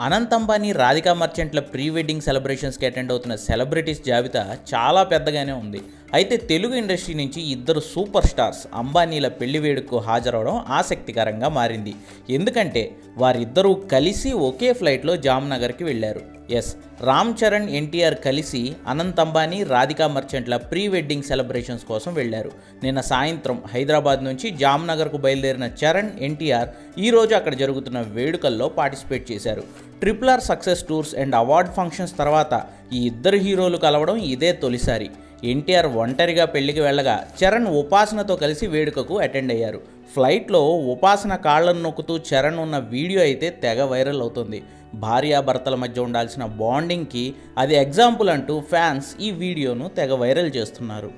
అనంత్ అంబానీ, రాధికా మర్చెంట్ల pre wedding సెలబ్రేషన్స్కి attend అవుతున్న సెలబ్రిటీస్ జాబితా చాలా పెద్దగానే ఉంది. అయితే తెలుగు ఇండస్ట్రీ నుంచి ఇద్దరు సూపర్ స్టార్స్ అంబానీల పెళ్లి వేడుకకు హాజరవడం ఆసక్తికరంగా మారింది. ఎందుకంటే వారిద్దరూ కలిసి ఒకే ఫ్లైట్లో జామ్నగర్కి వెళ్ళారు. ఎస్, రామ్ చరణ్, ఎన్టీఆర్ కలిసి అనంత్ అంబానీ, రాధికా మర్చెంట్ల ప్రీ వెడ్డింగ్ సెలబ్రేషన్స్ కోసం వెళ్లారు. నిన్న సాయంత్రం హైదరాబాద్ నుంచి జామ్నగర్కు బయలుదేరిన చరణ్, ఎన్టీఆర్ ఈరోజు అక్కడ జరుగుతున్న వేడుకల్లో పార్టిసిపేట్ చేశారు. RRR success tours and award functions తర్వాత ఈ ఇద్దరు హీరోలు కలవడం ఇదే తొలిసారి. ఎన్టీఆర్ ఒంటరిగా పెళ్లికి వెళ్ళగా చరణ్ ఉపాసనతో కలిసి వేడుకకు అటెండ్ అయ్యారు. ఫ్లైట్లో ఉపాసన కాళ్లను నొక్కుతూ చరణ్ ఉన్న వీడియో అయితే తెగ వైరల్ అవుతుంది. భార్యాభర్తల మధ్య ఉండాల్సిన బాండింగ్కి అది ఎగ్జాంపుల్ అంటూ ఫ్యాన్స్ ఈ వీడియోను తెగ వైరల్ చేస్తున్నారు.